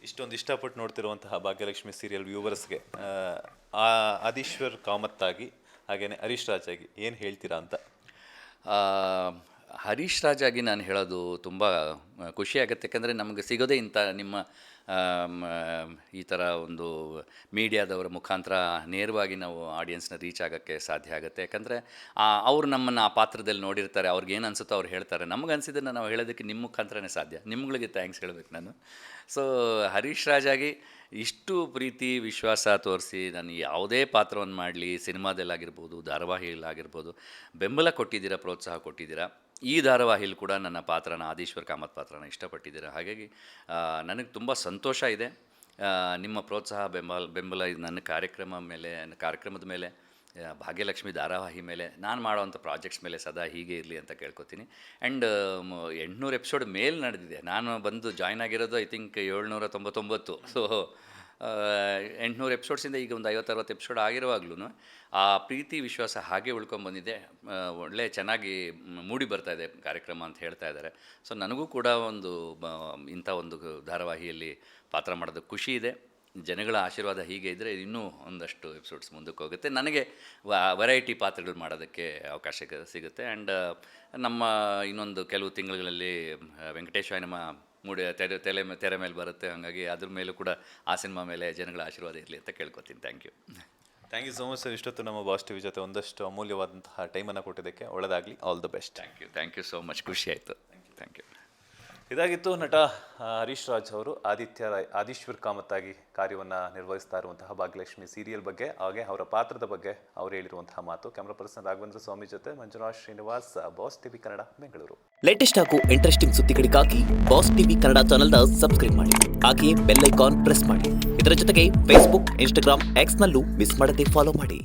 ಇಷ್ಟೊಂದು ಇಷ್ಟಪಟ್ಟು ನೋಡ್ತಿರುವಂತಹ ಭಾಗ್ಯಲಕ್ಷ್ಮಿ ಸೀರಿಯಲ್ ವ್ಯೂವರ್ಸ್ಗೆ ಆದೀಶ್ವರ್ ಕಾಮತ್ತಾಗಿ ಹಾಗೆಯೇ ಹರೀಶ್ ರಾಜಾಗಿ ಏನು ಹೇಳ್ತೀರಾ ಅಂತ? ಹರೀಶ್ ರಾಜಾಗಿ ನಾನು ಹೇಳೋದು ತುಂಬ ಖುಷಿಯಾಗುತ್ತೆ. ಯಾಕಂದರೆ ನಮಗೆ ಸಿಗೋದೇ ಇಂಥ ನಿಮ್ಮ ಈ ಥರ ಒಂದು ಮೀಡಿಯಾದವರ ಮುಖಾಂತರ ನೇರವಾಗಿ ನಾವು ಆಡಿಯನ್ಸ್ನ ರೀಚ್ ಆಗೋಕ್ಕೆ ಸಾಧ್ಯ ಆಗುತ್ತೆ. ಯಾಕಂದರೆ ಅವರು ನಮ್ಮನ್ನು ಆ ಪಾತ್ರದಲ್ಲಿ ನೋಡಿರ್ತಾರೆ, ಅವ್ರಿಗೆ ಏನು ಅನಿಸುತ್ತೋ ಅವ್ರು ಹೇಳ್ತಾರೆ. ನಮಗೆ ಅನಿಸಿದ್ದನ್ನು ನಾವು ಹೇಳೋದಕ್ಕೆ ನಿಮ್ಮ ಮುಖಾಂತರನೇ ಸಾಧ್ಯ. ನಿಮ್ಗಳಿಗೆ ಥ್ಯಾಂಕ್ಸ್ ಹೇಳಬೇಕು ನಾನು. ಸೊ ಹರೀಶ್ ರಾಜಾಗಿ ಇಷ್ಟು ಪ್ರೀತಿ ವಿಶ್ವಾಸ ತೋರಿಸಿ ನಾನು ಯಾವುದೇ ಪಾತ್ರವನ್ನು ಮಾಡಲಿ, ಸಿನಿಮಾದಲ್ಲಾಗಿರ್ಬೋದು, ಧಾರಾವಾಹಿಯಲ್ಲಾಗಿರ್ಬೋದು, ಬೆಂಬಲ ಕೊಟ್ಟಿದ್ದೀರಾ, ಪ್ರೋತ್ಸಾಹ ಕೊಟ್ಟಿದ್ದೀರಾ. ಈ ಧಾರಾವಾಹಿಲಿ ಕೂಡ ನನ್ನ ಪಾತ್ರನ, ಆದೀಶ್ವರ್ ಕಾಮತ್ ಪಾತ್ರನ ಇಷ್ಟಪಟ್ಟಿದ್ದೀರಾ. ಹಾಗಾಗಿ ನನಗೆ ತುಂಬ ಸಂತೋಷ ಇದೆ. ನಿಮ್ಮ ಪ್ರೋತ್ಸಾಹ, ಬೆಂಬಲ ಇದು ನನ್ನ ಕಾರ್ಯಕ್ರಮದ ಮೇಲೆ, ಭಾಗ್ಯಲಕ್ಷ್ಮಿ ಧಾರಾವಾಹಿ ಮೇಲೆ, ನಾನು ಮಾಡೋವಂಥ ಪ್ರಾಜೆಕ್ಟ್ಸ್ ಮೇಲೆ ಸದಾ ಹೀಗೆ ಇರಲಿ ಅಂತ ಕೇಳ್ಕೊತೀನಿ. ಆ್ಯಂಡ್ 800 ಎಪಿಸೋಡ್ ಮೇಲೆ ನಡೆದಿದೆ. ನಾನು ಬಂದು ಜಾಯ್ನ್ ಆಗಿರೋದು ಐ ಥಿಂಕ್ 799. ಸೊ 800 ಎಪಿಸೋಡ್ಸಿಂದ ಈಗ ಒಂದು 50-60 ಎಪಿಸೋಡ್ ಆಗಿರುವಾಗ್ಲೂ ಆ ಪ್ರೀತಿ ವಿಶ್ವಾಸ ಹಾಗೆ ಉಳ್ಕೊಂಬಂದಿದೆ. ಒಳ್ಳೆ ಚೆನ್ನಾಗಿ ಮೂಡಿ ಬರ್ತಾಯಿದೆ ಕಾರ್ಯಕ್ರಮ ಅಂತ ಹೇಳ್ತಾ ಇದ್ದಾರೆ. ಸೊ ನನಗೂ ಕೂಡ ಒಂದು ಇಂಥ ಒಂದು ಧಾರಾವಾಹಿಯಲ್ಲಿ ಪಾತ್ರ ಮಾಡೋದಕ್ಕೆ ಖುಷಿ ಇದೆ. ಜನಗಳ ಆಶೀರ್ವಾದ ಹೀಗೆ ಇದ್ದರೆ ಇನ್ನೂ ಒಂದಷ್ಟು ಎಪಿಸೋಡ್ಸ್ ಮುಂದಕ್ಕೆ ಹೋಗುತ್ತೆ. ನನಗೆ ವೆರೈಟಿ ಪಾತ್ರಗಳು ಮಾಡೋದಕ್ಕೆ ಅವಕಾಶ ಸಿಗುತ್ತೆ. ಆ್ಯಂಡ್ ನಮ್ಮ ಇನ್ನೊಂದು ಕೆಲವು ತಿಂಗಳಲ್ಲಿ ವೆಂಕಟೇಶ್ ನಮ್ಮ ತೆರೆ ಮೇಲೆ ಬರುತ್ತೆ. ಹಾಗಾಗಿ ಅದ್ರ ಮೇಲೂ ಕೂಡ ಆ ಸಿನಿಮಾ ಮೇಲೆ ಜನಗಳ ಆಶೀರ್ವಾದ ಇರಲಿ ಅಂತ ಕೇಳ್ಕೊತೀನಿ. Thank you so much sir. ಇಷ್ಟೊತ್ತು ನಮ್ಮ ಬಾಸ್ ಟಿವಿ ಜೊತೆ ಒಂದಷ್ಟು ಅಮೂಲ್ಯವಾದಂತಹ ಟೈಮನ್ನು ಕೊಟ್ಟಿದ್ದಕ್ಕೆ ಒಳ್ಳೆಯದಾಗಲಿ. All the best. Thank you so much. ಖುಷಿ ಆಯಿತು. Thank you. ಇದಾಗಿತ್ತು ನಟ ಹರೀಶ್ ರಾಜ್ ಅವರು ಆದೀಶ್ವರ್ ಕಾಮತ್ತಾಗಿ ಕಾರ್ಯವನ್ನು ನಿರ್ವಹಿಸ್ತಾ ಇರುವಂತಹ ಭಾಗ್ಯಲಕ್ಷ್ಮಿ ಸೀರಿಯಲ್ ಬಗ್ಗೆ, ಹಾಗೆ ಅವರ ಪಾತ್ರದ ಬಗ್ಗೆ ಅವರು ಹೇಳಿರುವಂತಹ ಮಾತು. ಕ್ಯಾಮ್ರಾ ಪರ್ಸನ್ ರಾಘವೇಂದ್ರ ಸ್ವಾಮಿ ಜೊತೆ Manjunath Srinivas, boss TV Kannada, Bengaluru. Latest ಹಾಗೂ ಇಂಟ್ರೆಸ್ಟಿಂಗ್ ಸುದ್ದಿಗಳಿಗಾಗಿ ಬಾಸ್ ಟಿವಿ ಕನ್ನಡ ಚಾನೆಲ್ನ ಸಬ್ಸ್ಕ್ರೈಬ್ ಮಾಡಿ. ಹಾಗೆಯೇ ಬೆಲ್ ಐಕಾನ್ ಪ್ರೆಸ್ ಮಾಡಿ. ಇದರ ಜೊತೆಗೆ ಫೇಸ್ಬುಕ್, ಇನ್ಸ್ಟಾಗ್ರಾಮ್, ಎಕ್ಸ್ನಲ್ಲೂ ಮಿಸ್ ಮಾಡದೆ ಫಾಲೋ ಮಾಡಿ.